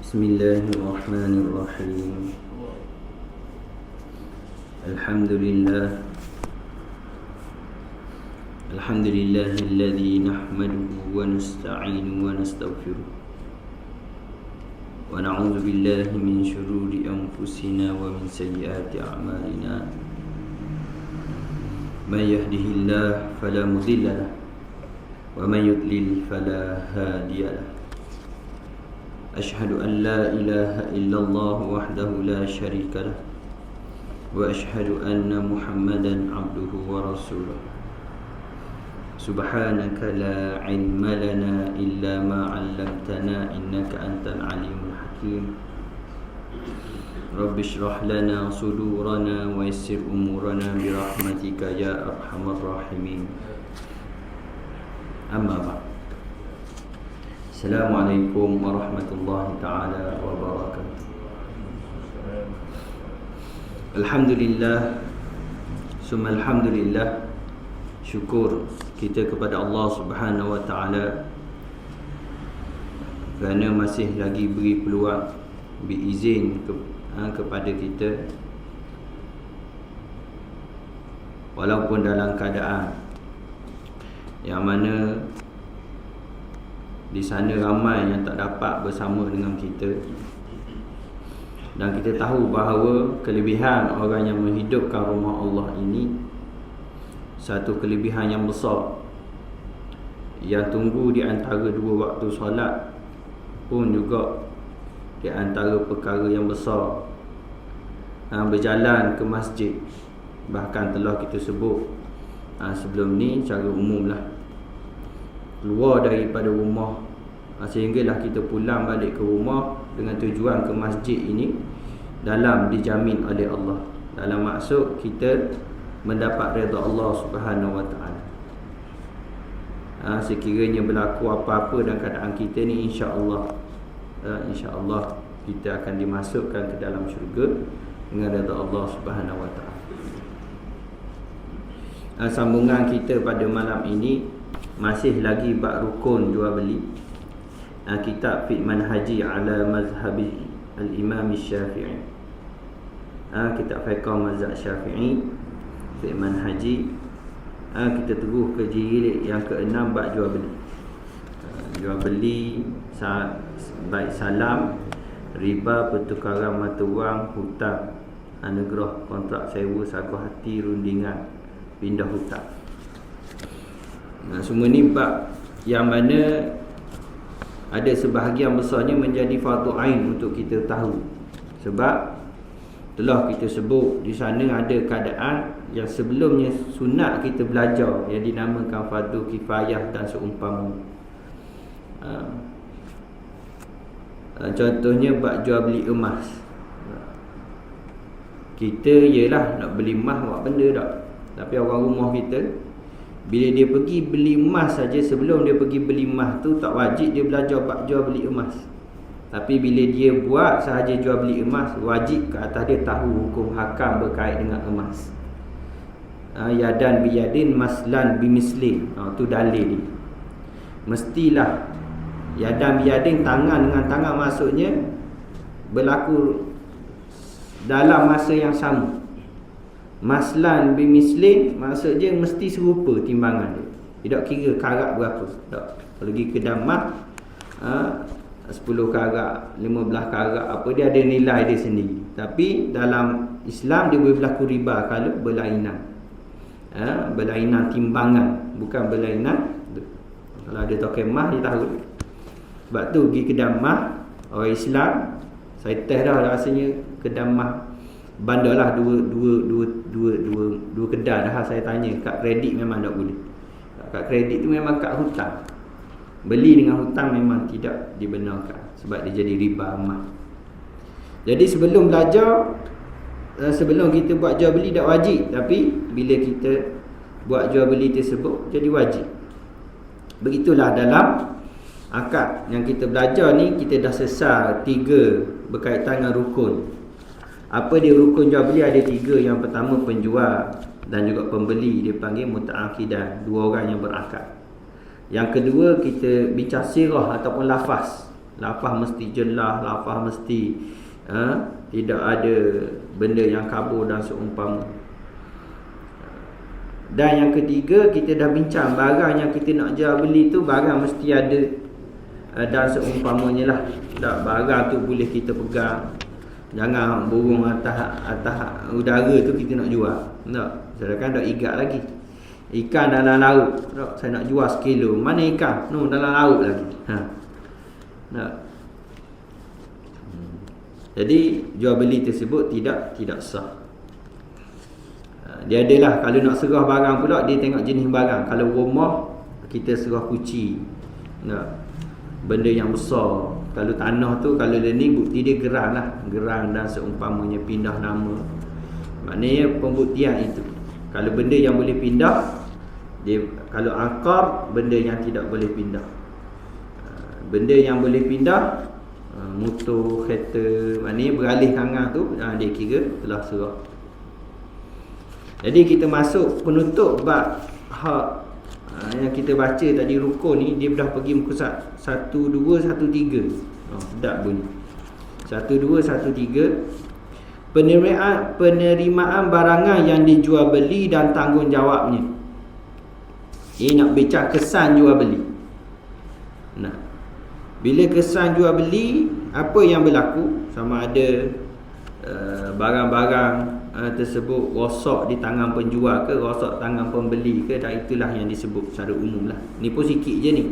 Bismillahirrahmanirrahim. Alhamdulillahilladzi nahmaduhu wa nasta'inuhu wa nastaghfiruh wa na'udzu billahi min shururi anfusina wa min sayyiati a'malina. May yahdihillahu fala mudilla lahu wa may yudlil fala hadiya lahu. Ashhadu an la ilaha illallah wahdahu la syarika lah wa ashhadu anna Muhammadan abduhu wa rasuluh. Subhanaka la ilma lana illa ma 'allamtana innaka antal alimul hakim. Rabbi shrah lana sudurana wa yassir umurana bi rahmatika ya arhamar rahimin. Amma ba'd. Assalamualaikum warahmatullahi taala wabarakatuh. Alhamdulillah, summa alhamdulillah. Syukur kita kepada Allah Subhanahu wa taala kerana masih lagi beri peluang, beri izin kepada kita, walaupun dalam keadaan yang mana di sana ramai yang tak dapat bersama dengan kita. Dan kita tahu bahawa kelebihan orang yang menghidupkan rumah Allah ini satu kelebihan yang besar, yang tunggu di antara dua waktu solat pun juga di antara perkara yang besar. Berjalan ke masjid, bahkan telah kita sebut sebelum ni secara umum lah, keluar daripada rumah sehinggalah kita pulang balik ke rumah dengan tujuan ke masjid ini dalam dijamin oleh Allah, dalam maksud kita mendapat redha Allah Subhanahu wa taala. Sekiranya berlaku apa-apa dalam keadaan kita ni, insya-Allah kita akan dimasukkan ke dalam syurga dengan redha Allah Subhanahu wa taala. Sambungan kita pada malam ini masih lagi bab rukun jual beli, kitab Fiqh Manhaji ala Mazhabi Al-Imam Syafi'i, kitab fiqh mazhab Syafi'i, Fiqh Manhaji. Kita terus ke jilid yang ke-6 bab jual beli. Jual beli baik salam, riba, pertukaran mata wang, hutang, anugerah, kontrak sewa, sagu hati, rundingan, pindah hutang. Semua ni bab yang mana ada sebahagian besarnya menjadi fardu ain untuk kita tahu. Sebab telah kita sebut di sana ada keadaan yang sebelumnya sunat kita belajar, yang dinamakan fardu kifayah dan seumpama. Contohnya bab jual beli emas. Kita yelah nak beli emas buat benda tak, tapi orang rumah kita bila dia pergi beli emas saja, sebelum dia pergi beli emas tu tak wajib dia belajar bab jual beli emas. Tapi bila dia buat sahaja jual beli emas, wajib ke atas dia tahu hukum hakam berkait dengan emas. Yadan biyadin, maslan bimislin. Tu dalil dia. Mestilah yadan biyadin, tangan dengan tangan, maksudnya berlaku dalam masa yang sama. Maslan bimislin, maksudnya mesti serupa timbangan dia. Tidak kira karat berapa. Tak. Kalau pergi ke damah 10 karat, 15 karat, apa dia ada nilai dia sendiri. Tapi dalam Islam dia boleh berlaku riba kalau berlainan. Berlainan timbangan, bukan berlainan. Kalau ada token mah dia tahu. Sebab tu pergi ke damah orang Islam, saya test dah rasanya ke damah bandarlah dua kedai dah. Saya tanya, kad kredit memang tak boleh. Kad kredit tu memang kad hutang. Beli dengan hutang memang tidak dibenarkan, sebab dia jadi riba emas. Jadi sebelum belajar, sebelum kita buat jual beli tak wajib, tapi bila kita buat jual beli tersebut jadi wajib. Begitulah dalam akad yang kita belajar ni, kita dah sesal 3 berkaitan dengan rukun. Apa dia rukun jual beli? Ada 3. Yang pertama penjual dan juga pembeli, dia panggil muta'aqidan, 2 orang yang berakad. Yang kedua kita bincang sirah ataupun lafaz. Lafaz mesti jelas, lafaz mesti tidak ada benda yang kabur dan seumpama. Dan yang ketiga, kita dah bincang barang yang kita nak jual beli tu barang mesti ada dan seumpamanya lah. Tak, barang tu boleh kita pegang. Jangan burung atas udara tu kita nak jual. Tak, sedangkan dah ikat lagi. Ikan dalam laut, tak, saya nak jual sekilo. Mana ikan? No, dalam laut lagi. Tak. Jadi jual beli tersebut tidak sah. Dia adalah kalau nak serah barang pula, dia tengok jenis barang. Kalau rumah kita serah kuci. Tak. Benda yang besar. Kalau tanah tu, kalau ni bukti dia gerang lah. Gerang dan seumpamanya, pindah nama. Maknanya pembuktian itu. Kalau benda yang boleh pindah, dia, kalau akar, benda yang tidak boleh pindah. Benda yang boleh pindah, motor, kereta, maknanya beralih tangan tu, dia kira telah serah. Jadi kita masuk penutup bab hak yang kita baca tadi, rukun ni, dia dah pergi muka 1, 2, 1, 3. Sedap bunyi 1, 2, 1, 3. Penerimaan barangan yang dijual beli dan tanggungjawabnya. Ini nak bincang kesan jual beli. Nah, bila kesan jual beli, apa yang berlaku? Sama ada barang-barang tersebut rosak di tangan penjual ke, rosak tangan pembeli ke, dan itulah yang disebut secara umum lah. Ni pun sikit je ni.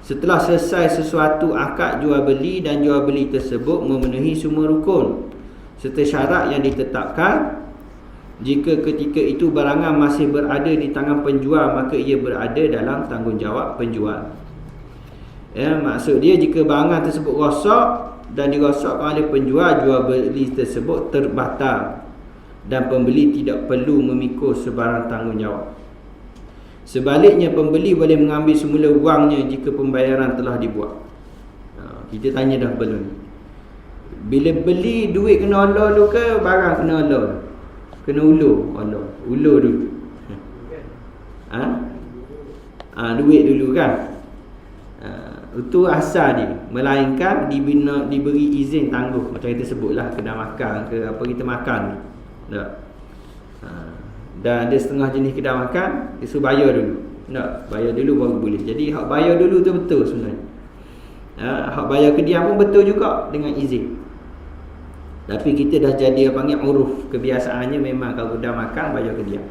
Setelah selesai sesuatu akad jual beli dan jual beli tersebut memenuhi semua rukun serta syarat yang ditetapkan, jika ketika itu barangan masih berada di tangan penjual, maka ia berada dalam tanggungjawab penjual. Maksud dia, jika barangan tersebut rosak dan dirosakkan oleh penjual, jual beli tersebut terbatal dan pembeli tidak perlu memikul sebarang tanggungjawab. Sebaliknya, pembeli boleh mengambil semula wangnya jika pembayaran telah dibuat. Kita tanya dah belum? Bila beli, duit kena Allah dulu ke barang kena Allah? Kena ulur Allah. Ulur dulu. Duit dulu kan? Itu asal dia. Melainkan diberi izin tangguh. Macam kita sebutlah kedai makan ke apa kita makan ni. Tak. Dan ada setengah jenis kedai makan, dia suruh bayar dulu. Tak, bayar dulu baru boleh. Jadi hak bayar dulu tu betul sebenarnya. Hak bayar kediam pun betul juga dengan izin. Tapi kita dah jadi panggil uruf, kebiasaannya memang kalau kedai makan bayar kediam.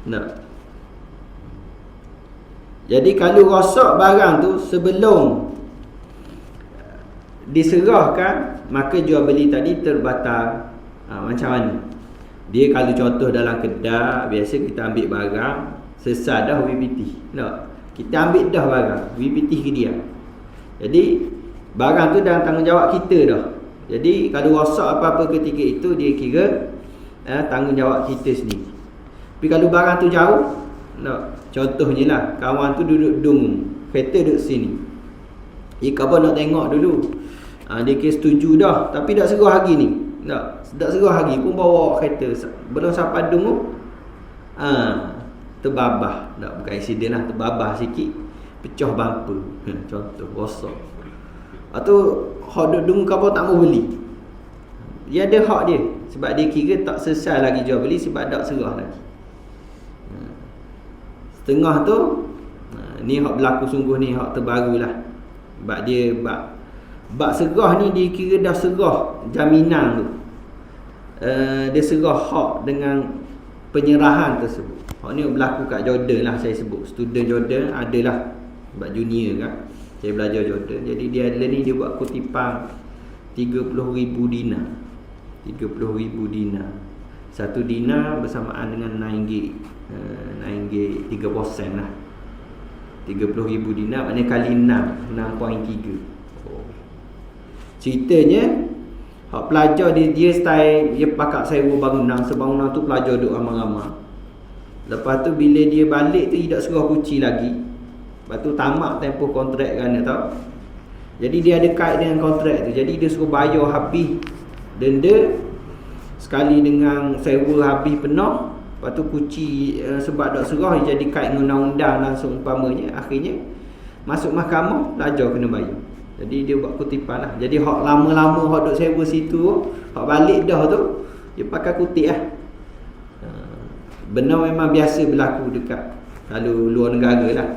Tak. Jadi kalau rosak barang tu sebelum diserahkan, maka jual beli tadi terbatal. Macam mana? Dia kalau contoh dalam kedai, biasa kita ambil barang, selesai dah WPT. Tak? Kita ambil dah barang, WPT ke dia. Jadi barang tu dalam tanggungjawab kita dah. Jadi kalau rosak apa-apa ketika itu, dia kira tanggungjawab kita sendiri. Tapi kalau barang tu jauh, tak? Contohnya lah, kawan tu duduk Dung, kereta duduk sini. Kawan nak tengok dulu. Dia kira setuju dah, tapi tak serah lagi ni. Tak serah lagi pun bawa kereta. Belum sampai Dung, terbabah. Tak, bukan insiden lah, terbabah sikit, pecah bumper. Contoh, rosak. Atau hak duduk Dung, kawan tak mau beli. Dia ada hak dia, sebab dia kira tak selesai lagi jual beli, sebab tak serah lagi. Setengah tu, ni hak berlaku sungguh ni, hak terbaru lah. Sebab dia bak serah ni, dia kira dah serah jaminan tu. Dia serah hak dengan penyerahan tersebut. Hak ni berlaku kat Jordan lah, saya sebut. Student Jordan adalah, sebab junior kan, saya belajar Jordan. Jadi dia adalah ni, dia buat kutipan 30,000 dinar. 30,000 dinar. 1 dinar bersamaan dengan RM9. RM9 3% lah. 30,000 dinar maknanya kali 6, 6.3. Ceritanya hak pelajar dia style, dia pakat sewa bangunan. Sebangunan tu pelajar duduk ramai-ramai. Lepas tu bila dia balik tu, dia tak serah kunci lagi. Lepas tu tamat tempoh kontrak kan, tau. Jadi dia ada kait dengan kontrak tu. Jadi dia suruh bayar habis denda sekali dengan sewa habis penuh. Lepas tu kunci sebab tak serah, jadi kait dengan undang-undang dan seumpamanya. Akhirnya masuk mahkamah, pelajar kena bayar. Jadi dia buat kutipan lah. Jadi hak lama-lama hak duk sewa situ, hak balik dah tu, dia pakai kutip lah. Benar memang biasa berlaku dekat kalau luar negara lah.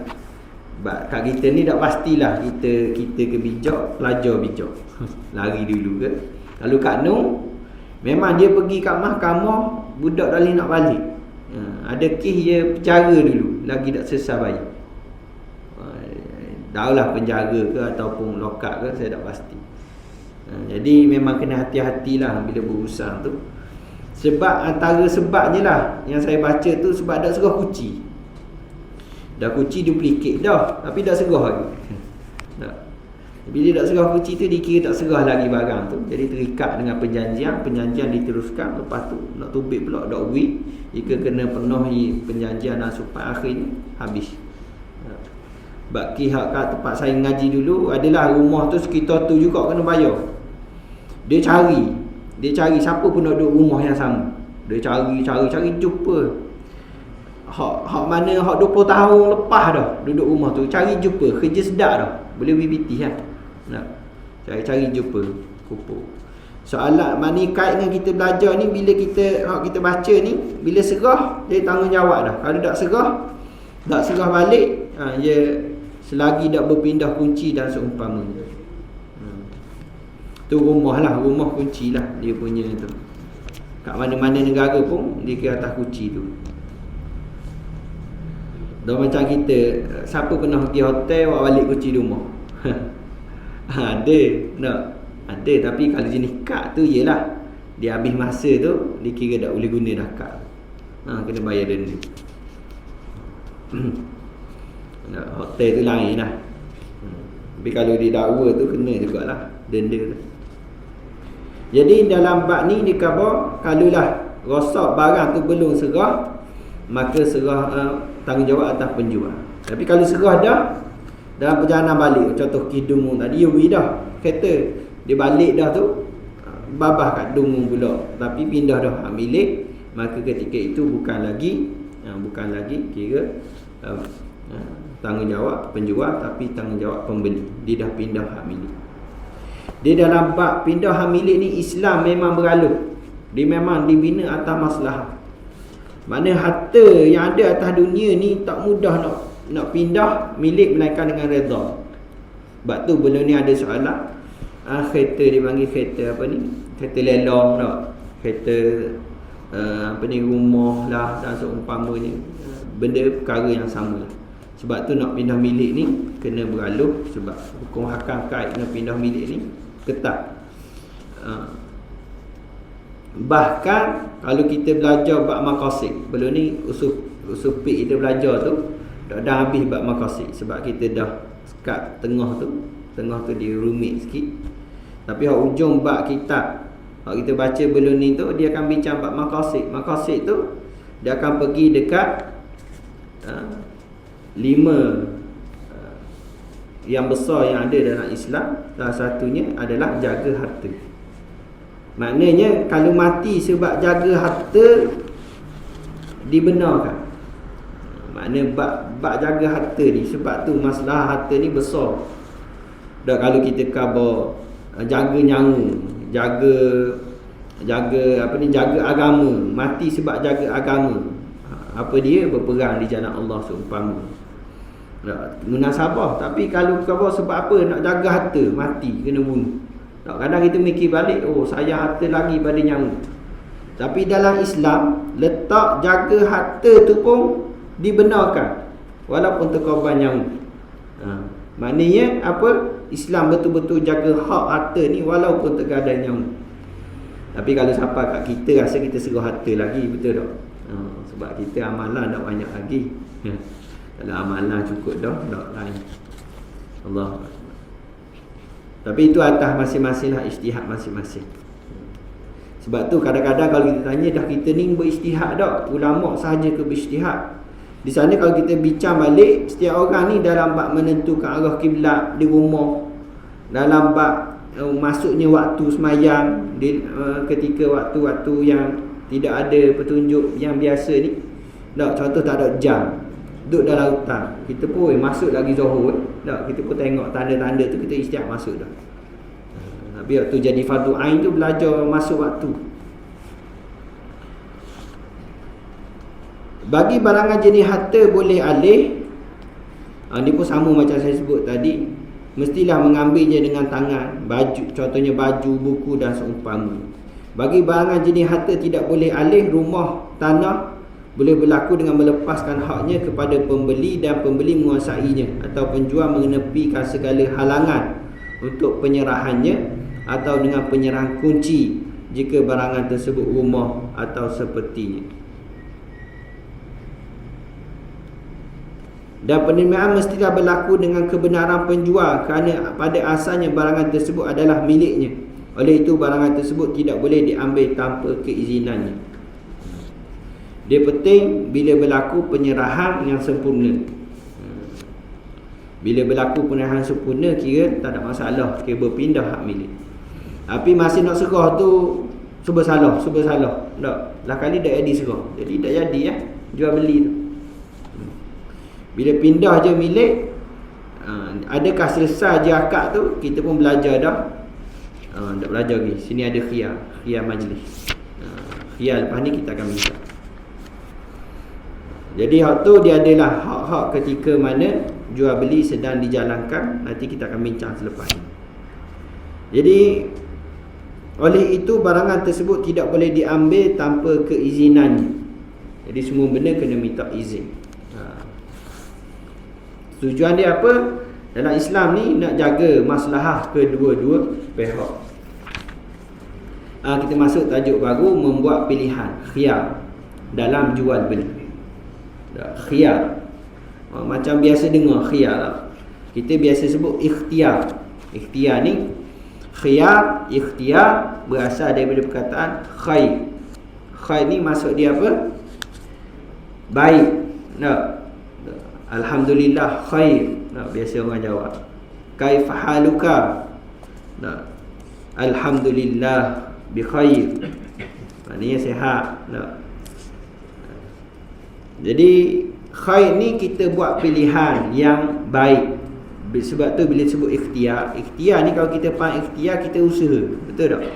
Sebab kat kita ni tak pastilah kita ke bijak, pelajar bijak. Lari dulu ke. Kalau kat Noh, memang dia pergi kat mahkamah, budak dah nak balik. Ada kes dia penjara dulu, lagi tak selesai bayar. Tahulah penjara ke ataupun lokap ke, saya tak pasti. Jadi memang kena hati-hatilah bila berurusan tu. Sebab antara sebabnya lah yang saya baca tu, sebab dah serah kunci. Dah kunci duplicate dah, tapi dah serah lagi. Bila tak serah kunci tu, dikira tak serah lagi barang tu. Jadi terikat dengan perjanjian diteruskan. Lepas tu nak tubik pula dak duit, jika kena penuhi perjanjian dan sampai akhirnya habis. Sebab hak kat tempat saya ngaji dulu, adalah rumah tu sekitar tu juga kena bayar. Dia cari siapa pun nak duduk rumah yang sama. Dia cari jumpa. Hak mana hak 20 tahun lepas dah duduk rumah tu, cari jumpa, kerja sedap dah. Boleh BBT kan. Nak cari jumpa kupu. Soalan mana kait dengan kita belajar ni, bila kita baca ni, bila serah dia tanggungjawab dah. Kalau tak serah balik, dia selagi tak berpindah kunci dan seumpamanya. Tu rumah kunci lah dia punya tu. Kat mana-mana negara pun dia kira atas kunci tu. Dah macam kita, siapa pernah pergi hotel bawa balik kunci rumah? Ada, tapi kalau jenis kad tu yelah, dia habis masa tu dia kira tak boleh guna dah kad. Kena bayar denda. Hotel tu lain lah. Tapi kalau dia dakwa tu kena jugalah denda tu. Jadi dalam bab ni dikhabar, kalaulah rosak barang tu belum serah, maka serah tanggungjawab atas penjual. Tapi kalau serah dah, dalam perjalanan balik, contoh kidung tadi, dah kereta dia balik dah tu, babah kat Dumung pula, tapi pindah dah hak milik, maka ketika itu bukan lagi kira tanggungjawab penjual, tapi tanggungjawab pembeli. Dia dah pindah hak milik. Dia dalam bab pindah hak milik ni, Islam memang beralur. Dia memang dibina atas maslahah. Mana harta yang ada atas dunia ni tak mudah nak pindah milik melainkan dengan redha. Sebab tu belum ni ada soalan, kereta dipanggil kereta apa ni? Kereta lelong tak? Kereta rumah lah dan seumpamanya. Benda perkara yang sama lah. Sebab tu nak pindah milik ni kena beralur, sebab hukum hakam kait dengan pindah milik ni ketat. Bahkan kalau kita belajar bab maqasid, belum ni usul fiqh kita belajar tu dah habis bab maqasid, sebab kita dah kat tengah tu dia rumit sikit. Tapi hak ujung bab kitab hak kita baca belum ni tu, dia akan bincang bab maqasid tu dia akan pergi dekat 5 yang besar yang ada dalam Islam. Salah satunya adalah jaga harta. Maknanya kalau mati sebab jaga harta dibenarkan. Maknanya bab jaga harta ni, sebab tu masalah harta ni besar. Dah kalau kita khabar jaga nyawa, jaga agama, mati sebab jaga agama. Apa dia? Berperang di jalan Allah seumpama. Munasabah. Tapi kalau khabar sebab apa nak jaga harta, mati kena bunuh. Kadang kita mikir balik, saya harta lagi pada nyawa. Tapi dalam Islam, letak jaga harta tu pun dibenarkan, walaupun terkorban nyawa. Maknanya apa? Islam betul-betul jaga hak harta ni walaupun tergadai nyawa. Tapi kalau siapa kat kita rasa kita serah harta lagi, betul tak? Sebab kita amalan tak banyak lagi. Kalau amalan cukup dah lain. Allah. Tapi itu atas masing-masing lah, ijtihad masing-masing. Sebab tu kadang-kadang kalau kita tanya, dah kita ni berijtihad tak? Ulama sahaja ke berijtihad? Di sana kalau kita bincang balik, setiap orang ni dalam bab menentukan arah kiblat di rumah, dalam bab masuknya waktu semayang, ketika waktu-waktu yang tidak ada petunjuk yang biasa ni. Tak, contoh tak ada jam. duduk dalam hutang, kita pun masuk lagi Zuhur tak, kita pun tengok tanda-tanda tu, kita istiak masuk dah. Tapi waktu jadi fardu ain tu belajar masuk waktu. Bagi barangan jenis harta boleh alih, ni pun sama macam saya sebut tadi, mestilah mengambilnya dengan tangan, baju, contohnya baju, buku dan seumpama. Bagi barangan jenis harta tidak boleh alih, rumah, tanah boleh berlaku dengan melepaskan haknya kepada pembeli dan pembeli menguasainya, atau penjual menepikan segala halangan untuk penyerahannya, atau dengan penyerahan kunci jika barangan tersebut rumah atau sepertinya. Dan penerimaan mestilah berlaku dengan kebenaran penjual, kerana pada asalnya barangan tersebut adalah miliknya. Oleh itu barangan tersebut tidak boleh diambil tanpa keizinannya. Dia penting bila berlaku penyerahan yang sempurna. Bila berlaku penyerahan sempurna, kira tak ada masalah, kira berpindah hak milik. Tapi masih nak serah tu serba salah. Tak, lah kali dah jadi serah. Jadi tak jadi jual beli tu. Bila pindah je milik, adakah selesai je akad tu? Kita pun belajar dah. Tak belajar lagi. Sini ada khiyar majlis. Khiyar lepas ni kita akan minta. Jadi hak tu dia adalah hak-hak ketika mana jual beli sedang dijalankan. Nanti kita akan bincang selepas ni. Jadi oleh itu barangan tersebut tidak boleh diambil tanpa keizinannya. Jadi semua benda kena minta izin. Tujuan dia apa? Dalam Islam ni nak jaga maslahah kedua-dua pihak. Kita masuk tajuk baru, membuat pilihan, khiyar dalam jual beli. Khiyar, macam biasa dengar khiyar lah. Kita biasa sebut ikhtiar. Ikhtiar ni, khiyar, ikhtiar berasal daripada perkataan khair. Khair ni maksud dia apa? Baik. Alhamdulillah khair. Biasa orang jawab. Kaifa haluka? Alhamdulillah bi khair. Maknanya sihat. Jadi khair ni kita buat pilihan yang baik. Sebab tu bila sebut ikhtiar, ikhtiar ni kalau kita faham ikhtiar, kita usaha. Betul tak?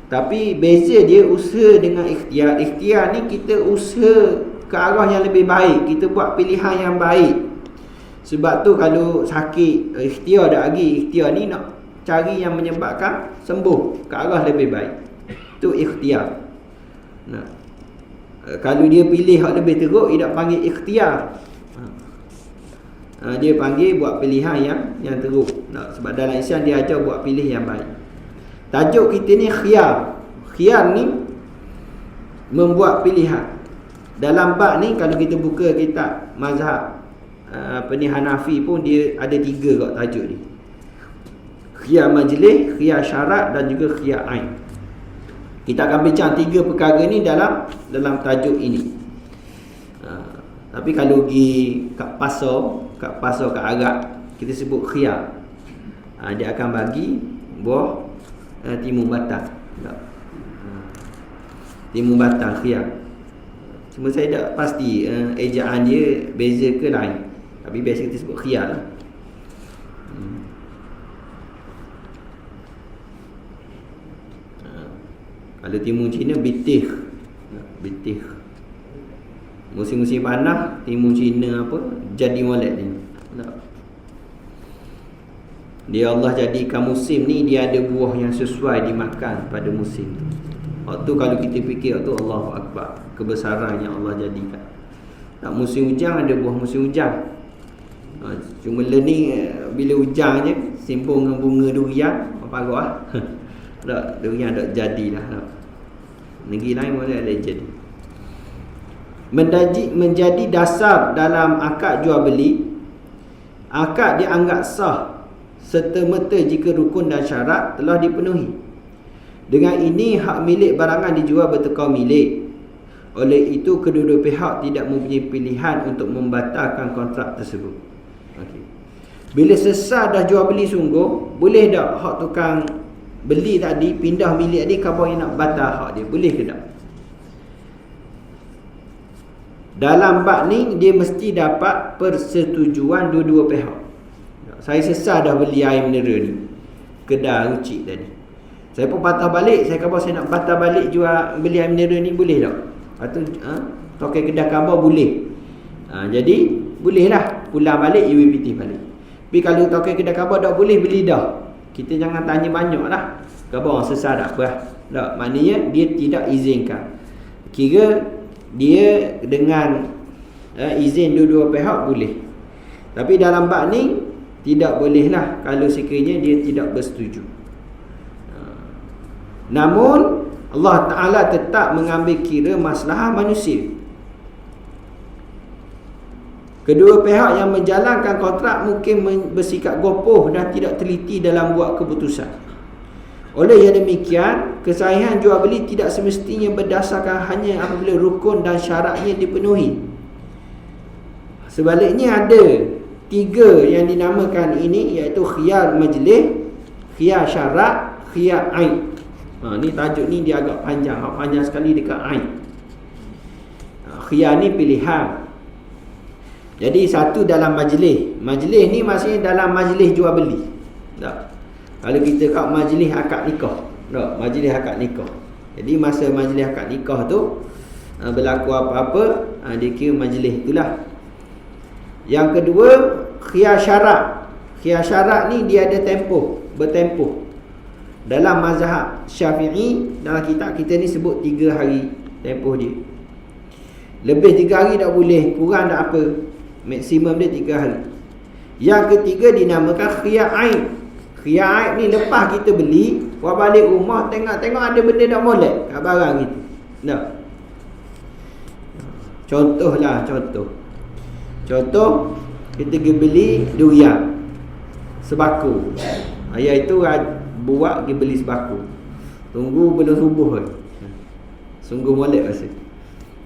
Tapi beza dia usaha dengan ikhtiar. Ikhtiar ni kita usaha ke arah yang lebih baik, kita buat pilihan yang baik. Sebab tu kalau sakit, ikhtiar dah lagi, ikhtiar ni nak cari yang menyebabkan sembuh ke arah lebih baik. Itu ikhtiar. Kalau dia pilih hak lebih teruk, dia tak panggil ikhtiar. Dia panggil buat pilihan yang teruk. Sebab dalam Islam dia ajar buat pilih yang baik. Tajuk kita ni khiyar. Khiyar ni membuat pilihan. Dalam bab ni kalau kita buka kitab mazhab Hanafi pun dia ada 3 kat tajuk ni. Khiyar majlis, khiyar syarat dan juga khiyar ain. Kita akan bincang 3 perkara ni dalam tajuk ini. Tapi kalau pergi kat pasar kat Arab, kita sebut khiyar. Dia akan bagi buah timun batang. Timun batang khiyar. Cuma saya tak pasti ejaan dia beza ke lain. Tapi biasa kita sebut khiyar lah. Kalau timun Cina bitih. Musim-musim panas timun Cina apa jadi molek ni. Dia Allah jadikan musim ni dia ada buah yang sesuai dimakan pada musim tu. Waktu kalau kita fikir tu Allahu Akbar, kebesaran yang Allah jadikan. Tak musim hujan ada buah musim hujan. Cuma ni bila hujan je simpung dengan bunga durian apa lah. Tak durian tak jadilah. Negeri lain boleh ada jadi. Menjadi dasar dalam akad jual beli. Akad dianggap sah serta-merta jika rukun dan syarat telah dipenuhi. Dengan ini hak milik barangan dijual bertekau milik. Oleh itu kedua-dua pihak tidak mempunyai pilihan untuk membatalkan kontrak tersebut. Bila selesai dah jual beli sungguh, boleh tak hak tukang beli tadi pindah milik tadi, khabar yang nak batal hak dia, boleh ke tak? Dalam bab ni dia mesti dapat persetujuan dua-dua pihak. Saya sesah dah beli air mineral ni, kedai rucik tadi. Saya pun patah balik. Saya kata saya nak patah balik jual beli air mineral ni, boleh tak? Lepas tu tokai kedai khabar boleh. Jadi bolehlah pulang balik UPT balik. Tapi kalau tokai kedai khabar tak boleh, beli dah. Kita jangan tanya banyak lah. Khabar sesah tak apa. Tak, maknanya dia tidak izinkan. Kira dia dengan izin dua-dua pihak boleh. Tapi dalam bab ni tidak bolehlah kalau sekiranya dia tidak bersetuju. Namun Allah Ta'ala tetap mengambil kira masalah manusia. Kedua pihak yang menjalankan kontrak mungkin bersikap gopoh dan tidak teliti dalam buat keputusan. Oleh yang demikian, kesahihan jual beli tidak semestinya berdasarkan hanya apabila rukun dan syaratnya dipenuhi. Sebaliknya ada 3 yang dinamakan ini, iaitu khiyar majlis, khiyar syarat, khiyar aib. Ni tajuk ni dia agak panjang, panjang sekali dekat aib. Khiyar ni pilihan. Jadi satu dalam majlis. Majlis ni maksudnya dalam majlis jual beli. Tak. Kalau kita kat majlis akad nikah. Tak, majlis akad nikah. Jadi masa majlis akad nikah tu berlaku apa-apa, dia kira majlis itulah. Yang kedua, khiyar syarat. Khiyar syarat ni dia ada tempoh, bertempoh. Dalam mazhab Syafi'i, dalam kitab kita ni sebut 3 hari tempoh dia. Lebih 3 hari tak boleh, kurang tak apa. Maksimum dia 3 hari. Yang ketiga dinamakan khiyar aib. Khiyar aib ni lepas kita beli, buat balik rumah tengok-tengok ada benda tak molek kat barang itu. Tak. Contoh kita pergi beli durian sebako. Ayah itu buat pergi beli sebako. Tunggu belum subuh ke. Sungguh molek rasa.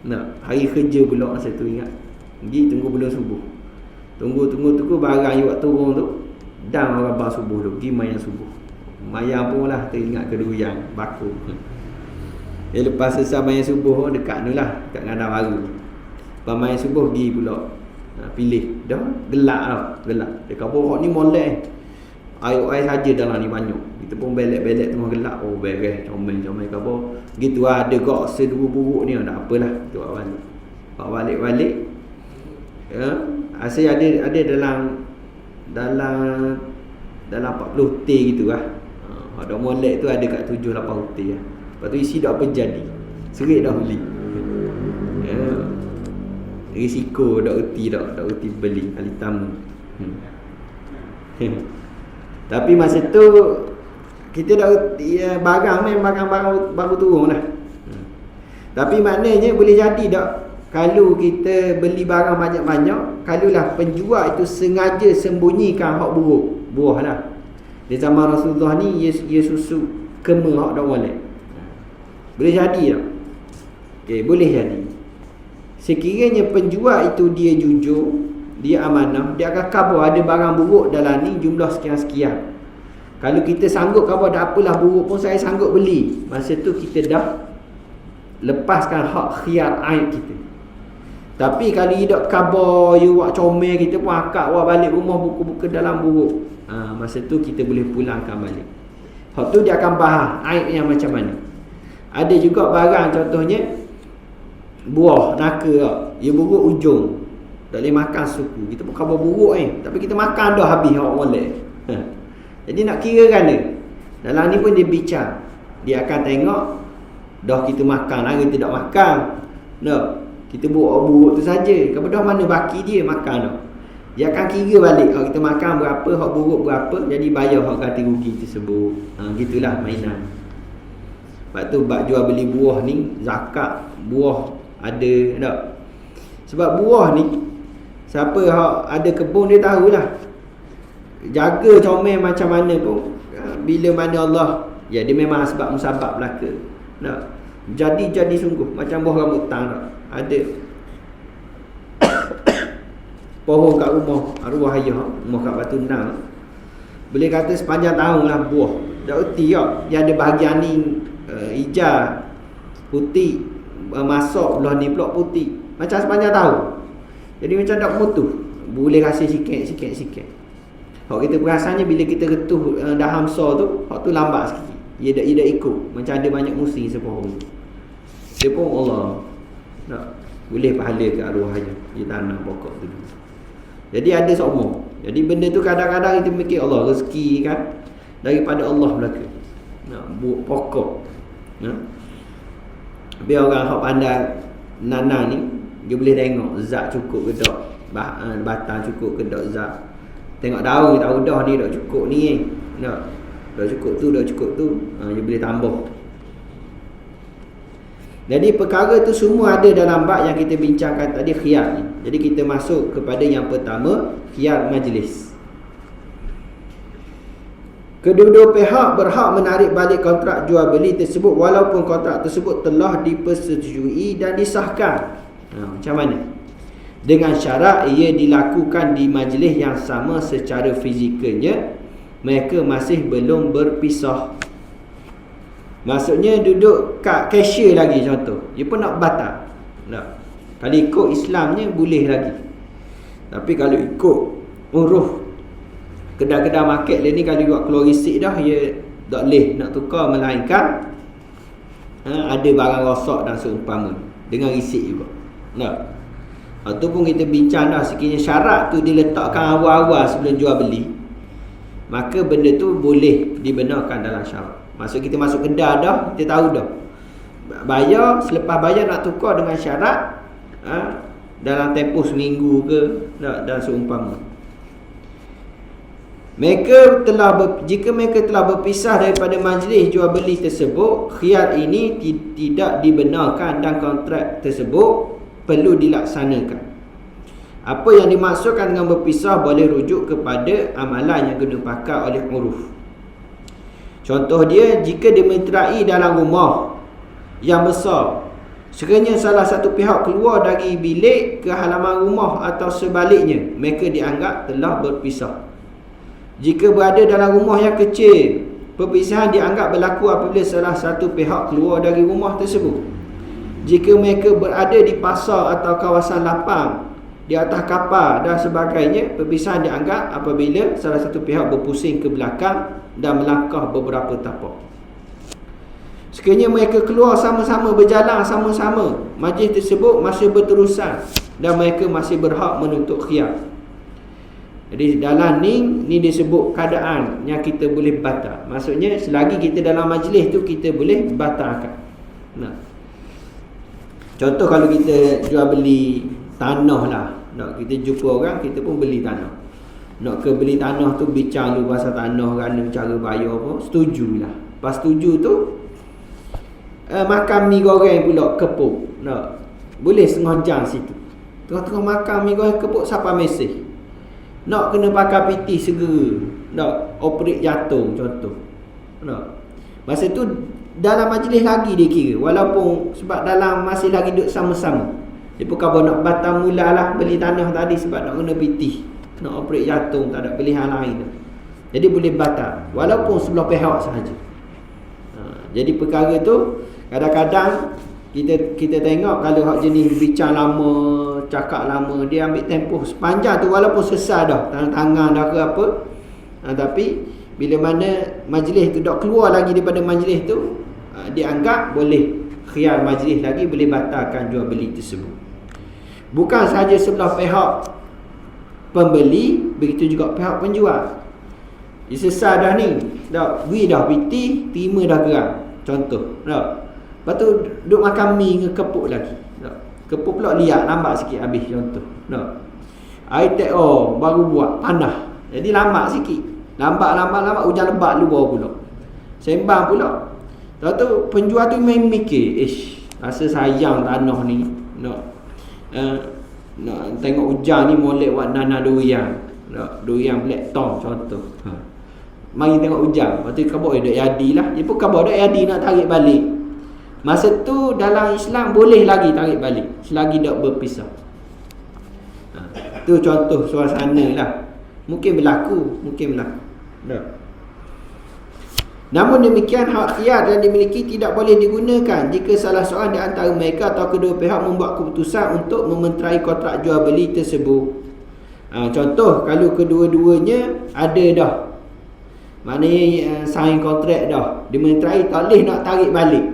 Nak hari kerja pula masa tu ingat. Pergi tunggu belum subuh. Tunggu barang you buat turun tu. Dan orang bang subuh tu pergi mayan subuh. Mayan pun lah teringat ke durian bako. Lepas selesai mayan subuh dekat tu lah, dekat Ngandang Baru. Lepas mayan subuh pergi pula pilih. Dah gelak tau, gelak. Dia kata borok ni molek. Air saja dalam ni banyak. Kita pun belek-belek tengah gelak. Oh beres, comel-comel kata. Gitu ada kok sedua buruk ni, tak apalah. Tu balik. Balik. Ya, asyik ada dalam 40 T gitu lah. Ada molek tu ada kat 7-8 T lah. Lepas tu isi dah apa jadi. Serik dah beli. Ya. Risiko dah uti beli kali tamu. Tapi masa tu kita dah uti barang baru turun lah. Tapi maknanya boleh jadi tak kalau kita beli barang banyak-banyak, kalaulah penjual itu sengaja sembunyikan hak buruk, buah lah. Di zaman Rasulullah ni, ia susu kema hak dah molek. Boleh jadi tak? Okay, boleh jadi. Sekiranya penjual itu dia jujur, dia amanah, dia akan khabar ada barang buruk dalam ni jumlah sekian-sekian. Kalau kita sanggup khabar dah apalah buruk pun saya sanggup beli, masa tu kita dah lepaskan hak khiyar aib kita. Tapi kalau tidak khabar you buat comel, kita pun akak buat balik rumah buku-buku dalam buruk, masa tu kita boleh pulangkan balik. Hak tu dia akan bahas aib yang macam mana. Ada juga barang contohnya buah naka, ia buruk ujung, tak boleh makan suku. Kita pun khabar buruk tapi kita makan dah habis hak molek. Jadi nak kira kan dia. Dalam ni pun dia bincang. Dia akan tengok dah kita makan, hari tidak makan. Tak. Kita buat buruk tu saja. Kepada mana baki dia makan dah. Dia akan kira balik hak kita makan berapa, hak buruk berapa, jadi bayar hak ganti rugi tersebut. Gitulah mainan. Sebab tu bab jual beli buah ni, zakat buah ada tak? Sebab buah ni siapa hak ada kebun dia tahulah. Jaga comel macam mana pun, bila mana Allah, ya dia memang sebab musabab belaka. Tak? Jadi sungguh macam buah rambutan tak? Ada pohon kat rumah arwah ayah, rumah kat Batu Nang, boleh kata sepanjang tahun lah buah. Tak erti tak? Dia ada bahagian ni hijau, putih, masuk belah ni pula putih. macam sepanjang tahun. Jadi macam tak mutu, boleh rasa sikit. Hak kita perasannya bila kita retuh dah hamsa tu, hak tu lambat sikit. Ia dah ikut. Macam ada banyak musim sepohon. Dia pun Allah nak boleh pahala ke arwahnya. Dia tanam pokok tu. Jadi ada seumur. Jadi benda tu kadang-kadang kita fikir Allah rezeki kan daripada Allah belaka. Nak buat pokok. Biar orang hak pandai nanang ni dia boleh tengok zat cukup ke tak, batang cukup ke tak zat. Tengok daun kita tahu dah ni dah cukup ni. Dah cukup tu. Dia boleh tambah. Jadi perkara tu semua ada dalam bab yang kita bincangkan tadi, khiyar ni. Jadi kita masuk kepada yang pertama, khiyar majlis. Kedua-dua pihak berhak menarik balik kontrak jual beli tersebut walaupun kontrak tersebut telah dipersetujui dan disahkan. Macam mana? Dengan syarat ia dilakukan di majlis yang sama secara fizikalnya, mereka masih belum berpisah. Maksudnya duduk kat cashier lagi contoh. Dia pun nak batal. Kalau ikut Islamnya boleh lagi. Tapi kalau ikut uruf kedai-kedai market ni, kalau buat keluar risik dah, dia tak boleh nak tukar, melainkan ada barang rosak dan seumpama dengan risik juga. Itu pun kita bincang dah. Sekiranya syarat tu diletakkan awal-awal sebelum jual beli, maka benda tu boleh dibenarkan dalam syarat. Maksud kita masuk kedai dah, kita tahu dah bayar, selepas bayar nak tukar dengan syarat dalam tempoh seminggu ke dan seumpama. Jika mereka telah berpisah daripada majlis jual beli tersebut, khiyar ini tidak dibenarkan dan kontrak tersebut perlu dilaksanakan. Apa yang dimaksudkan dengan berpisah boleh rujuk kepada amalan yang kena pakai oleh uruf. Contoh dia, jika dimeterai dalam rumah yang besar, sekiranya salah satu pihak keluar dari bilik ke halaman rumah atau sebaliknya, mereka dianggap telah berpisah. Jika berada dalam rumah yang kecil, perpisahan dianggap berlaku apabila salah satu pihak keluar dari rumah tersebut. Jika mereka berada di pasar atau kawasan lapang, di atas kapal dan sebagainya, perpisahan dianggap apabila salah satu pihak berpusing ke belakang dan melangkah beberapa tapak. Sekiranya mereka keluar sama-sama, berjalan sama-sama, majlis tersebut masih berterusan dan mereka masih berhak menuntut khiyar. Jadi dalam ni disebut keadaan yang kita boleh batal. Maksudnya selagi kita dalam majlis tu kita boleh batalkan. Contoh kalau kita jual beli tanah lah, kita jumpa orang, kita pun beli tanah. Nak ke beli tanah tu bincang dulu pasal tanah, kerana cara bayar apa, setujulah. Pas setuju tu makan mi goreng pula kepuk. Boleh setengah jam situ. Tengah-tengah makan mi goreng kepuk, siapa mesej? Nak kena pakai piti segera. Nak operate jantung contoh. Masa tu dalam majlis lagi dia kira, walaupun sebab dalam masih lagi duduk sama-sama. Dia pun khabar nak batal mulalah beli tanah tadi sebab nak kena piti, nak operate jantung, tak ada pilihan lain. Jadi boleh batal walaupun sebelah pihak sahaja. Jadi perkara tu kadang-kadang kita tengok kalau hak jenis bincang lama, cakap lama, dia ambil tempoh sepanjang tu walaupun sesat dah, tangan dah ke apa. Tapi bila mana majlis tu tak keluar lagi daripada majlis tu, dianggap boleh khiyar majlis lagi, boleh batalkan jual beli tersebut. Bukan sahaja sebelah pihak pembeli, begitu juga pihak penjual. Sesat dah ni, dah beri dah piti, terima dah gerak. Contoh, lepas tu duduk makan mi dengan kepuk lagi. Kepuk pula liat, lambat sikit habis contoh. Air tek baru buat, panas. Jadi lambat sikit. Lambat hujan lebat lu bawa pula. Sembang pula. Lepas tu penjual tu main mikir, rasa sayang tanah ni. Nak tengok hujan ni molek buat nanah durian. Durian black tom contoh. Mari tengok hujan. Lepas tu khabar dah jadi lah. Dia pun khabar dah jadi nak tarik balik. Masa tu dalam Islam boleh lagi tarik balik selagi tak berpisah. Tu contoh suasana lah. Mungkin berlaku. Namun demikian, hak khiyar yang dimiliki tidak boleh digunakan jika salah seorang di antara mereka atau kedua pihak membuat keputusan untuk mementerai kontrak jual beli tersebut. Contoh, kalau kedua-duanya ada dah, maknanya sign kontrak dah, dimenterai, tak boleh nak tarik balik.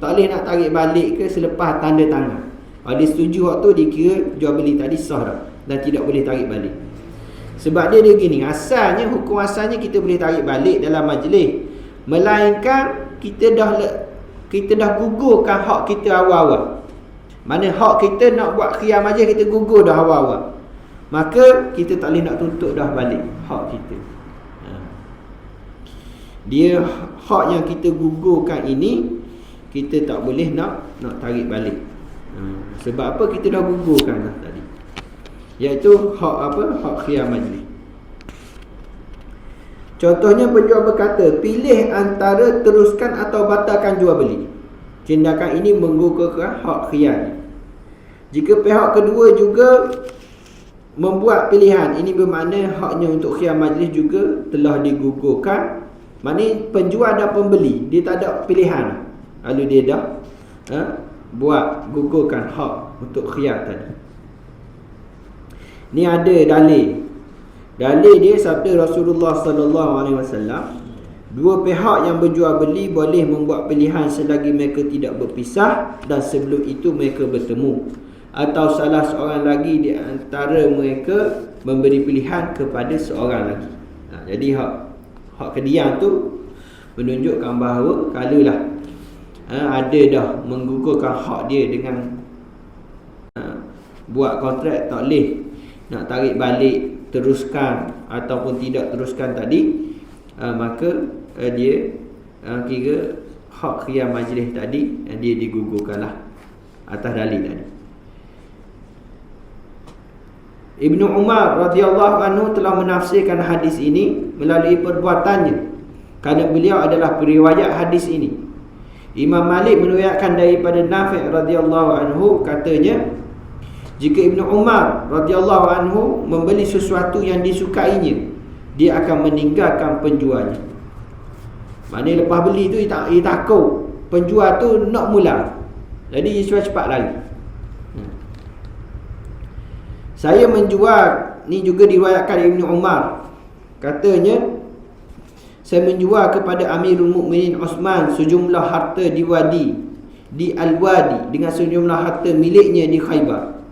Tak boleh nak tarik balik ke selepas tanda tangan. Kalau dia setuju waktu, dikira jual beli tadi sah dah dan tidak boleh tarik balik. Sebab dia gini, asalnya, hukum asalnya kita boleh tarik balik dalam majlis, melainkan kita dah gugurkan hak kita awal-awal. Mana hak kita nak buat khiyar majlis, kita gugur dah awal-awal, maka kita tak boleh nak tuntut dah balik hak kita. Dia hak yang kita gugurkan ini, kita tak boleh nak tarik balik. Sebab apa? Kita dah gugurkan dah tadi, iaitu hak apa? Hak khiyar majlis. Contohnya, penjual berkata, pilih antara teruskan atau batalkan jual beli. Tindakan ini menggugurkan hak khiyar. Jika pihak kedua juga membuat pilihan, ini bermakna haknya untuk khiyar majlis juga telah digugurkan. Maknanya penjual dan pembeli, dia tak ada pilihan. Lalu dia dah buat gugurkan hak untuk khiyar tadi. Ni ada dalil. Dalil dia sabda Rasulullah sallallahu alaihi wasallam, dua pihak yang berjual beli boleh membuat pilihan selagi mereka tidak berpisah dan sebelum itu mereka bertemu, atau salah seorang lagi di antara mereka memberi pilihan kepada seorang lagi. Jadi hak kedian tu menunjukkan bahawa kalaulah ada dah menggugurkan hak dia dengan buat kontrak, tak boleh nak tarik balik, teruskan ataupun tidak teruskan tadi, maka dia kira hak khiyar majlis tadi dia digugurkanlah atas dalil tadi. Ibnu Umar radhiyallahu anhu telah menafsirkan hadis ini melalui perbuatannya, kerana beliau adalah periwayat hadis ini. Imam Malik meriwayatkan daripada Nafi' radhiyallahu anhu, katanya, jika Ibnu Umar radhiyallahu anhu membeli sesuatu yang disukainya, dia akan meninggalkan penjualnya. Maknanya lepas beli tu dia takut penjual tu nak mula, jadi dia cepat-cepat lari. Saya menjual, ni juga diriwayatkan Ibnu Umar, katanya, saya menjual kepada Amirul Mukminin Osman sejumlah harta di Al-Wadi dengan sejumlah harta miliknya di Khaybar.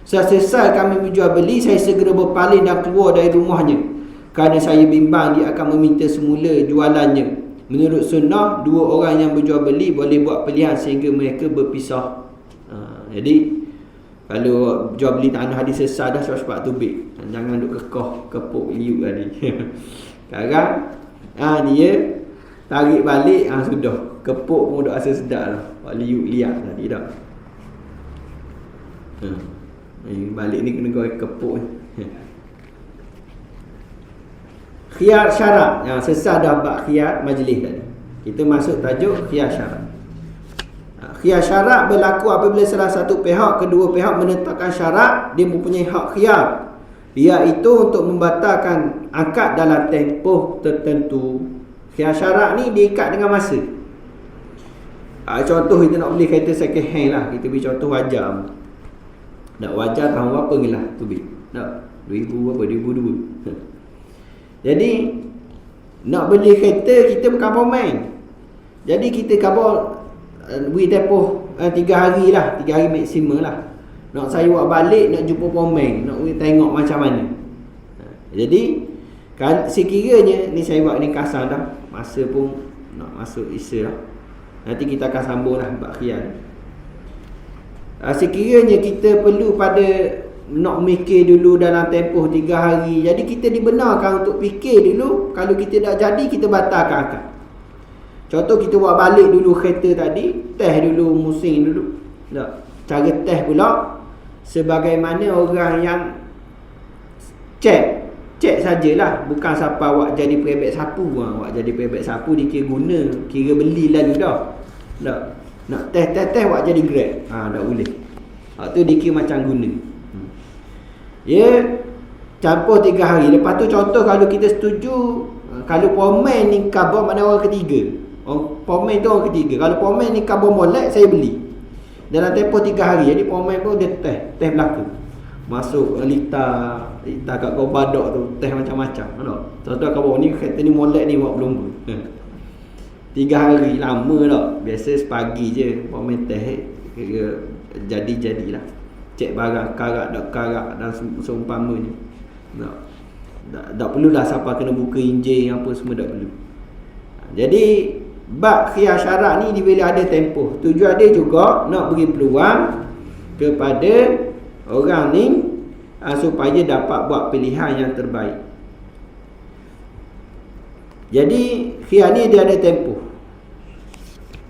Selesai kami menjual beli, saya segera berpaling dan keluar dari rumahnya, kerana saya bimbang dia akan meminta semula jualannya. Menurut sunnah, dua orang yang berjual beli boleh buat pilihan sehingga mereka berpisah. Jadi kalau jual beli tanah hadis selesai dah, cepat-cepat tubik, jangan duk kepuk liuk tadi. Sekarang dia tarik balik, sudah kepuk pun dah rasa sedap lah, buat liuk liak tadi dah. Balik ni kena kau kepuk. Khiyar syarat, sesah dah bab khiyar majlis tadi. Kita masuk tajuk khiyar syarat. Khiyar syarat berlaku apabila salah satu pihak, kedua pihak menetapkan syarat dia mempunyai hak khiyar, iaitu untuk membatalkan akad dalam tempoh tertentu. Khiyar syarat ni diikat dengan masa. Contoh, kita nak beli kereta second hand lah, kita beri contoh wajar. Nak wajar tahun berapa ni lah tu beli? Nak 2000 berapa? 2002. Jadi nak beli kereta, kita bukan pemain. Jadi kita khabar beri tempoh 3 hari lah, 3 hari maksimum lah. Nak saya buat balik, nak jumpa pemain, nak tengok macam mana. Jadi sekiranya ni saya buat ni kasar dah, masa pun nak masuk Isya lah, nanti kita akan sambung lah bab khiyar. Sekiranya kita perlu pada nak mikir dulu dalam tempoh 3 hari, jadi kita dibenarkan untuk fikir dulu. Kalau kita dah jadi, kita batalkan akad. Contoh, kita buat balik dulu kereta tadi, test dulu, musing dulu. Cara test pula sebagaimana orang yang cek sajalah, bukan siapa awak jadi perebet sapu. Awak jadi perebet sapu dikira guna, kira beli lalu dah. Nak test awak jadi grab, tak boleh. Tu dikira macam guna. campur 3 hari. Lepas tu contoh kalau kita setuju, kalau pomen ni khabar mana orang ketiga. Pomen tu orang ketiga. Kalau pomen ni khabar molek, saya beli dalam tempoh 3 hari. Jadi pomen pun dia teh berlaku. Masuk lita kat kau badak tu, teh macam-macam. Contoh khabar ni kata ni molek ni buat belum. 3 hari lama tak. Biasa sepagi je pomen teh jadi-jadilah. Cek barang karat tak karat dan seumpamanya. Tak perlulah siapa kena buka enjin apa semua, tak perlu. Jadi bab khiyar syarat ni bila ada tempoh. Tujuan dia juga nak beri peluang kepada orang ni supaya dapat buat pilihan yang terbaik. Jadi khiyar ni dia ada tempoh.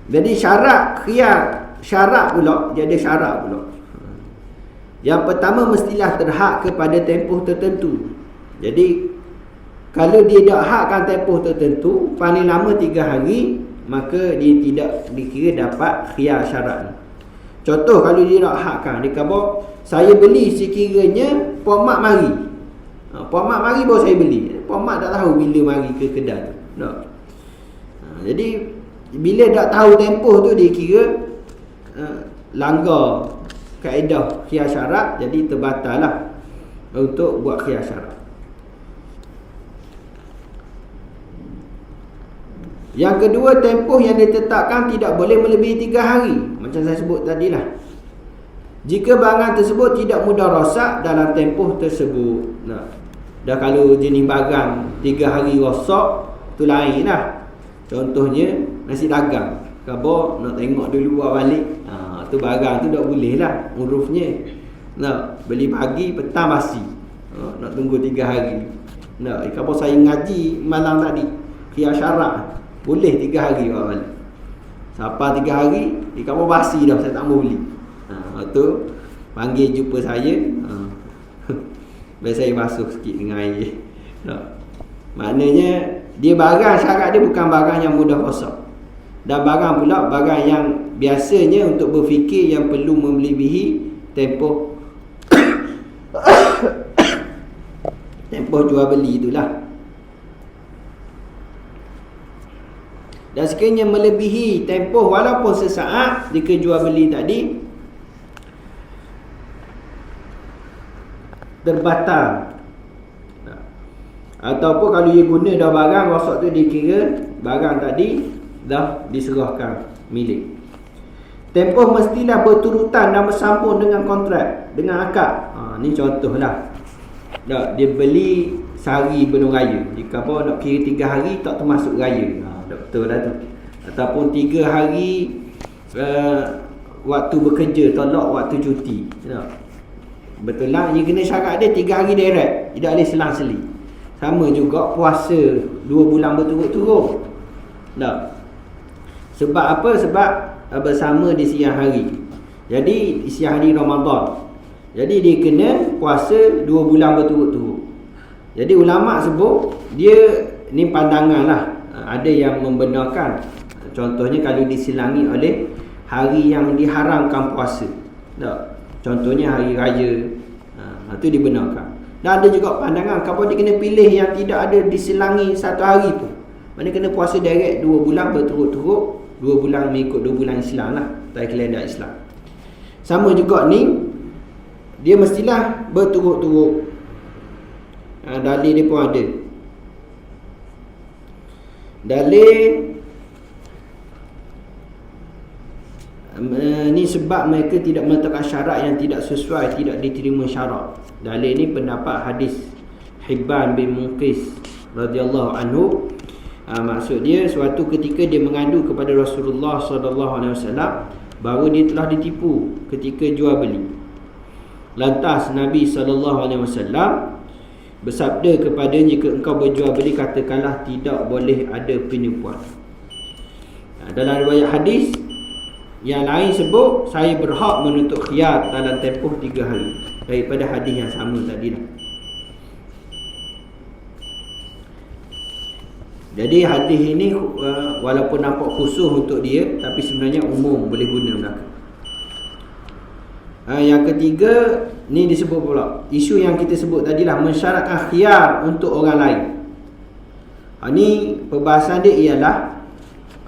Jadi syarat khiyar syarat pula, dia ada syarat pula. Yang pertama mestilah terhad kepada tempoh tertentu. Jadi kalau dia tak hadkan tempoh tertentu paling lama 3 hari, maka dia tidak dikira dapat khiyar syarat ni. Contoh kalau dia tak hadkan, dia kata saya beli sekiranya Puan Mak mari. Puan Mak mari baru saya beli. Puan Mak tak tahu bila mari ke kedai tu. Tak. Jadi bila tak tahu tempoh tu dia kira langgar kaedah khiyar syarat, jadi terbatal lah untuk buat khiyar syarat. Yang kedua, tempoh yang ditetapkan tidak boleh melebihi 3 hari. Macam saya sebut tadilah. Jika barang tersebut tidak mudah rosak dalam tempoh tersebut. Dah kalau jenis barang 3 hari rosak, tu lain lah. Contohnya nasi dagang, khabar nak tengok dulu buat balik. Tu barang tu tak boleh lah urufnya. Nak beli pagi, petang basi. Nak tunggu 3 hari. Khabar saya ngaji malam tadi, khiyar syarat boleh 3 hari buat balik. Siapa 3 hari, khabar basi dah, saya tak mau beli. Tu panggil jumpa saya. Biar saya basuh sikit dengan air. Maknanya dia barang syarat dia bukan barang yang mudah rosak. Dan barang pula barang yang biasanya untuk berfikir yang perlu melebihi tempoh tempoh jual beli itulah. Dan sekiranya melebihi tempoh walaupun sesaat jika jual beli tadi, terbatal. Ataupun kalau dia guna dah barang rosak tu, dikira barang tadi dah diserahkan milik. Tempoh mestilah berturutan dan bersambung dengan kontrak, dengan akad. Ni contohlah. Dia beli sehari belum raya. Jika apa nak kira 3 hari tak termasuk raya. Betul lah tu. Ataupun 3 hari waktu bekerja, tolak waktu cuti. Betul lah, dia kena syarat dia 3 hari direct, tidak boleh selang-seli. Sama juga puasa 2 bulan berturut-turut. Sebab apa? Sebab bersama di siang hari. Jadi siang hari Ramadan. Jadi dia kena puasa 2 bulan berturut-turut. Jadi ulama sebut dia ni pandangan lah. Ada yang membenarkan. Contohnya kalau disilangi oleh hari yang diharamkan puasa. Contohnya hari raya. Itu dibenarkan. Dan ada juga pandangan kalau dia kena pilih yang tidak ada diselangi 1 hari pun. Mana kena puasa direct 2 bulan berturut-turut, 2 bulan mengikut 2 bulan Islam lah, tak kalender Islam. Sama juga ni, dia mestilah berturut-turut. Dalil dia pun ada. Dalil ni sebab mereka tidak meletakkan syarat yang tidak sesuai, tidak diterima syarat. Dalil ni pendapat hadis Hibban bin Muqis radhiyallahu anhu. Maksud dia suatu ketika dia mengadu kepada Rasulullah SAW bahawa dia telah ditipu ketika jual beli. Lantas Nabi SAW bersabda kepadanya, jika engkau berjual beli katakanlah tidak boleh ada penipuan. Dalam riwayat hadis yang lain sebut saya berhak menuntut khiyar dalam tempoh 3 hari, daripada hadis yang sama tadi lah. Jadi hadis ini walaupun nampak khusus untuk dia, tapi sebenarnya umum boleh guna belaka. Yang ketiga, ni disebut pula isu yang kita sebut tadilah, mensyaratkan khiyar untuk orang lain. Ni perbahasan dia ialah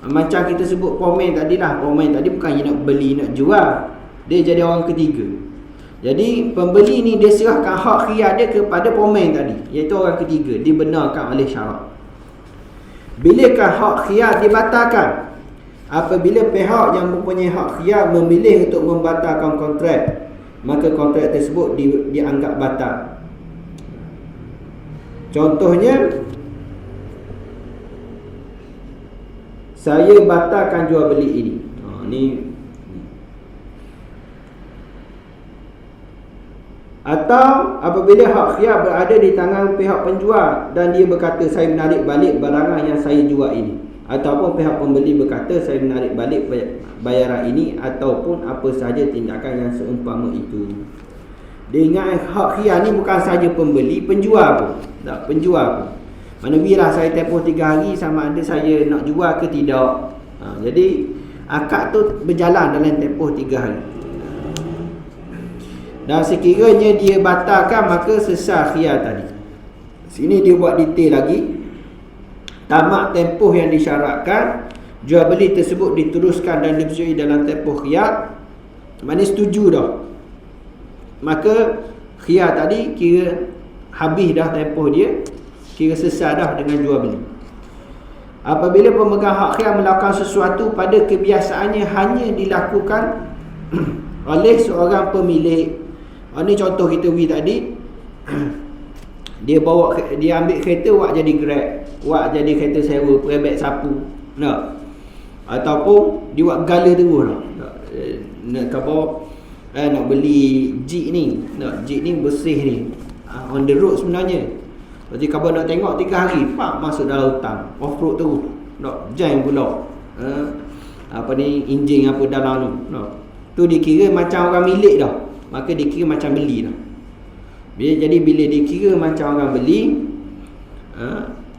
macam kita sebut pemain tadilah. Pemain tadi bukannya nak beli, nak jual, dia jadi orang ketiga. Jadi pembeli ni dia serahkan hak khiyar dia kepada pemain tadi, iaitu orang ketiga, dibenarkan oleh syarak. Bilakah hak khiyar dibatalkan? Apabila pihak yang mempunyai hak khiyar memilih untuk membatalkan kontrak, maka kontrak tersebut dianggap batal. Contohnya, saya batalkan jual beli ini. Ni atau apabila hak khiyar berada di tangan pihak penjual dan dia berkata saya menarik balik barangan yang saya jual ini, ataupun pihak pembeli berkata saya menarik balik bayaran ini, ataupun apa sahaja tindakan yang seumpama itu. Dia ingat hak khiyar ni bukan sahaja pembeli, penjual pun. Tak, penjual pun. Mana biarlah saya tempoh 3 hari sama ada saya nak jual ke tidak. Jadi akad tu berjalan dalam tempoh 3 hari. Dan sekiranya dia batalkan, maka sesat khiyar tadi. Sini dia buat detail lagi. Tamat tempoh yang disyaratkan, jual beli tersebut diteruskan dan dipercayai dalam tempoh khiyar, maknanya setuju dah, maka khiyar tadi kira habis dah tempoh dia, kira sesat dah dengan jual beli. Apabila pemegang hak khiyar melakukan sesuatu pada kebiasaannya hanya dilakukan oleh seorang pemilik. Ini contoh kita beri tadi. Dia ambil kereta, buat jadi Grab, buat jadi kereta sewa, perebet sapu, nak, ataupun dia buat gala terus nak nak beli Jeep ni, nak Jeep ni bersih ni, on the road sebenarnya. Jadi kalau nak tengok 3 hari, pak masuk dalam hutan, off road terus, nak jam pula. Apa ni, enjin apa dalam tu, nak. Tu dikira macam orang milik dah, maka dikira macam beli dah. Jadi bila dikira macam orang beli,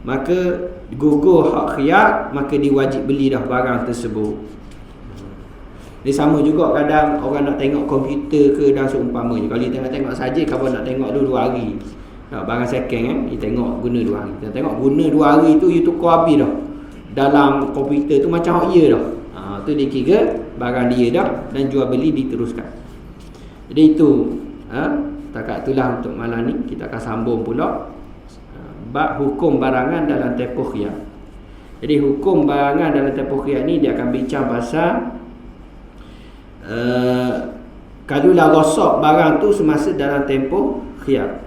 maka gugur hak khiyar, maka diwajib beli dah barang tersebut. Dia sama juga kadang orang nak tengok komputer ke dan seumpamanya. Kalau dia tengok saja, kalau nak tengok dulu 2 hari. Barang second kan, dia tengok guna 2 hari. Dia tengok guna 2 hari tu, you tukar habis dah dalam komputer tu, macam hak dia dah. Tu dikira barang dia dah, dan jual beli diteruskan. Jadi itu takat itulah untuk malam ni. Kita akan sambung pula bab hukum barangan dalam tempoh khiyar. Jadi hukum barangan dalam tempoh khiyar ni dia akan bincang pasal kalulah rosak barang tu semasa dalam tempoh khiyar.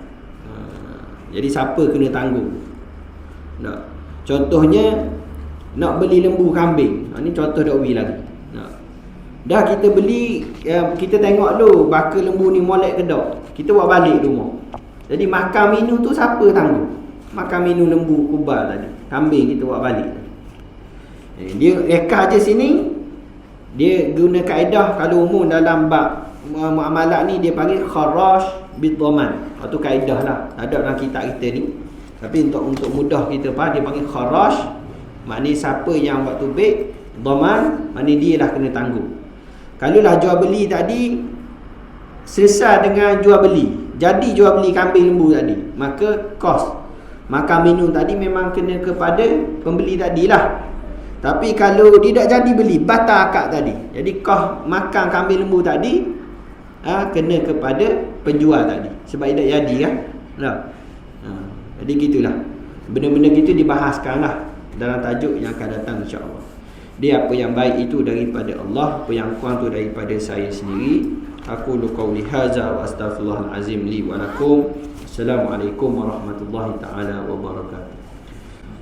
Jadi siapa kena tanggung? Contohnya nak beli lembu kambing. Ni contoh dak beri lagi. Dah kita beli, kita tengok dulu bakal lembu ni molek ke tak, kita bawa balik rumah. Jadi makan minum tu siapa tanggung? Makan minum lembu kubal tadi, kambing kita bawa balik. Dia reka je sini, dia guna kaedah, kalau umum dalam bab muamalat ni dia panggil kharaj bidhaman. Itu kaedah lah, ada dalam kitab kita ni. Tapi untuk mudah kita faham, dia panggil kharaj, maknanya siapa yang buat tubik, dhaman maknanya dia lah kena tanggung. Kalau lah jual beli tadi selesai dengan jual beli, jadi jual beli kambing lembu tadi, maka kos makan minum tadi memang kena kepada pembeli tadilah. Tapi kalau tidak jadi beli, batal akad tadi, jadi kos makan kambing lembu tadi kena kepada penjual tadi, sebab tidak jadi kan. Jadi gitulah, benda-benda gitu dibahaskan lah dalam tajuk yang akan datang insya-Allah. Dia apa yang baik itu daripada Allah, apa yang kurang itu daripada saya sendiri. Aku qauli hadza wa astaghfirullahal azim li wa lakum. Assalamualaikum warahmatullahi taala wabarakatuh.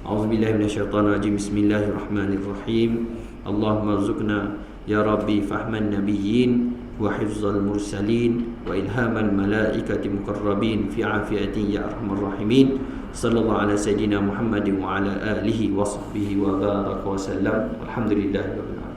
A'udzubillahi minasyaitonir rajim. Bismillahirrahmanirrahim. Allahumma rzuqna ya rabbi fahman nabiyyin wa hifzal mursalin wa ilhamal malaikati muqarrabin fi afiyatin ya arhamar rahimin. Sallallahu ala sayyidina Muhammadin wa ala alihi wa sahbihi wa baraka wa sallam. Alhamdulillahirabbil alamin.